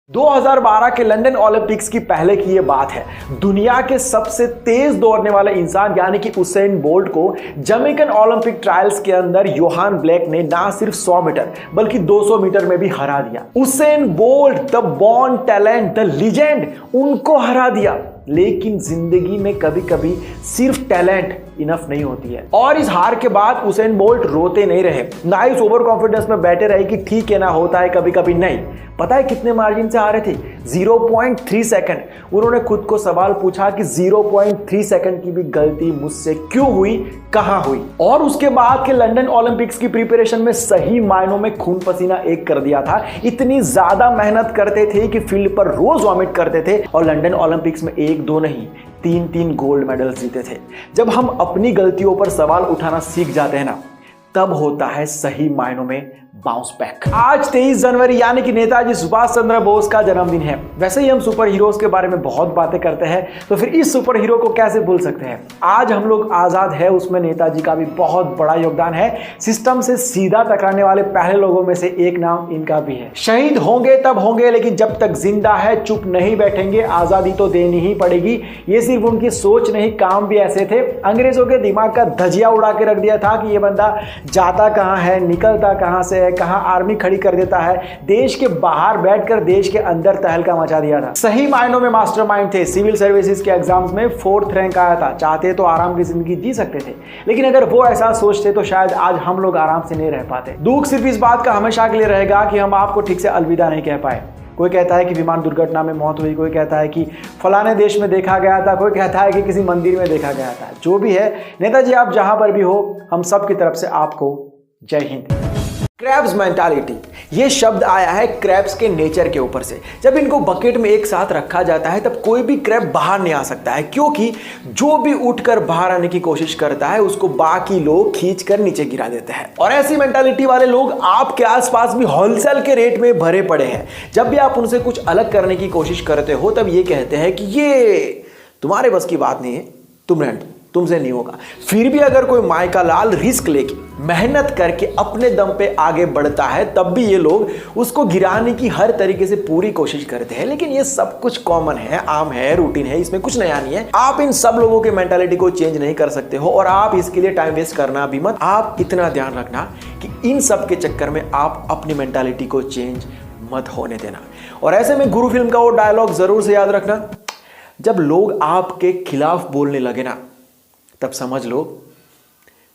2012 के London Olympics की पहले की ये बात है। दुनिया के सबसे तेज दौड़ने वाले इंसान यानी कि उसेन बोल्ट को जमैकन ओलंपिक ट्रायल्स के अंदर योहान ब्लैक ने ना सिर्फ 100 मीटर बल्कि 200 मीटर में भी हरा दिया। Usain bolt, the born talent, the legend, उनको हरा दिया। लेकिन जिंदगी में कभी कभी सिर्फ टैलेंट इनफ नहीं होती है। और इस हार के बाद उसेन बोल्ट रोते नहीं रहे, ना इस ओवर कॉन्फिडेंस में बैठे रहे कि ठीक है ना, होता है कभी कभी। नहीं, पता है कितने मार्जिन से हारे थे? 0.3 सेकंड। उन्होंने खुद को सवाल पूछा कि 0.3 सेकंड की भी गलती मुझसे क्यों हुई, कहां हुई? और उसके बाद के लंदन ओलंपिक्स की प्रिपरेशन में सही मायनों में खून पसीना एक कर दिया था। इतनी ज्यादा मेहनत करते थे कि फील्ड पर रोज वॉमिट करते थे और लंदन ओलंपिक्स में 1-2 नहीं 3-3 गोल्ड मेडल जीते थे। जब हम अपनी गलतियों पर सवाल उठाना सीख जाते हैं ना, तब होता है सही मायनों में बाउंस बैक। आज 23 जनवरी यानी कि नेताजी सुभाष चंद्र बोस का जन्मदिन है। वैसे ही हम सुपर हीरोज के बारे में बहुत बातें करते हैं, तो फिर इस सुपर हीरो को कैसे भूल सकते हैं? आज हम लोग आजाद है, उसमें नेताजी का भी बहुत बड़ा योगदान है। सिस्टम से सीधा टकराने वाले पहले लोगों में से एक नाम इनका भी है। शहीद होंगे तब होंगे, लेकिन जब तक जिंदा है चुप नहीं बैठेंगे। आजादी तो देनी ही पड़ेगी। ये सिर्फ उनकी सोच नहीं, काम भी ऐसे थे। अंग्रेजों के दिमाग का धजिया उड़ा के रख दिया था कि ये बंदा जाता कहां है, निकलता कहां से है, कहां आर्मी खड़ी कर देता है। देश के बाहर बैठकर देश के अंदर तहलका मचा दिया था। सही मायनों में मास्टरमाइंड थे। सिविल सर्विसेज के एग्जाम्स में 4th रैंक आया था। चाहते तो आराम की जिंदगी जी सकते थे, लेकिन अगर वो ऐसा सोचते तो शायद आज हम लोग आराम से नहीं रह पाते। दुख सिर्फ इस बात का हमेशा के लिए रहेगा कि हम आपको ठीक से अलविदा नहीं कह पाए। कोई कहता है कि विमान दुर्घटना में मौत हुई, कोई कहता है कि फलाने देश में देखा गया था, कोई कहता है कि किसी मंदिर में देखा गया था। जो भी है, नेताजी आप जहां पर भी हो, हम सब की तरफ से आपको जय हिंद। क्रैब्स मेंटालिटी, ये शब्द आया है क्रैब्स के नेचर के ऊपर से। जब इनको बकेट में एक साथ रखा जाता है तब कोई भी क्रैब बाहर नहीं आ सकता है, क्योंकि जो भी उठकर बाहर आने की कोशिश करता है उसको बाकी लोग खींचकर नीचे गिरा देते हैं। और ऐसी मेंटालिटी वाले लोग आपके आसपास भी होलसेल के रेट में भरे पड़े हैं। जब भी आप उनसे कुछ अलग करने की कोशिश करते हो तब ये कहते हैं कि ये तुम्हारे बस की बात नहीं है, तुम रहने दो, तुमसे नहीं होगा। फिर भी अगर कोई माय का लाल रिस्क लेके मेहनत करके अपने दम पे आगे बढ़ता है, तब भी ये लोग उसको गिराने की हर तरीके से पूरी कोशिश करते हैं। लेकिन ये सब कुछ कॉमन है, आम है, रूटीन है, इसमें कुछ नया नहीं है। आप इन सब लोगों के मेंटालिटी को चेंज नहीं कर सकते हो और आप इसके लिए टाइम वेस्ट करना भी मत। आप इतना ध्यान रखना कि इन सब के चक्कर में आप अपनी मेंटालिटी को चेंज मत होने देना। और ऐसे में गुरु फिल्म का वो डायलॉग जरूर से याद रखना, जब लोग आपके खिलाफ बोलने लगे ना, तब समझ लो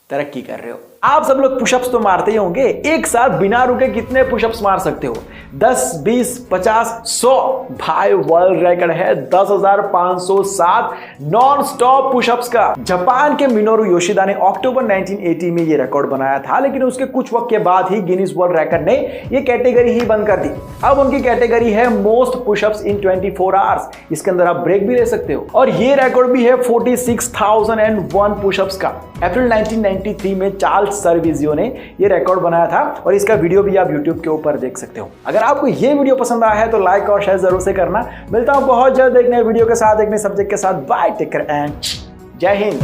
तरक्की कर रहे हो। आप सब लोग पुशअप्स तो मारते ही होंगे। एक साथ बिना रुके कितने पुशअप्स मार सकते हो? 10, 20, 50, 100? भाई वर्ल्ड रिकॉर्ड है 10,507 नॉन स्टॉप पुशअप्स का। जापान के मिनोरू योशिदा ने अक्टूबर 1980 में ये रिकॉर्ड बनाया था, लेकिन उसके कुछ वक्त के बाद ही गिनीज वर्ल्ड रिकॉर्ड ने ये कैटेगरी ही बंद कर दी। अब उनकी कैटेगरी है मोस्ट पुशअप्स इन 24 आवर्स। इसके अंदर आप ब्रेक भी ले सकते हो। और ये रिकॉर्ड भी है 46,001 पुशअप्स का। अप्रैल 1993 में चार्ल्स सर्विजियो ने ये रिकॉर्ड बनाया था और इसका वीडियो भी आप YouTube के ऊपर देख सकते हो। अगर आपको ये वीडियो पसंद आया है तो लाइक और शेयर जरूर से करना। मिलता हूं बहुत जल्द एक नए वीडियो के साथ, एक नए सब्जेक्ट के साथ। बाय, टेक केयर एंड जय हिंद।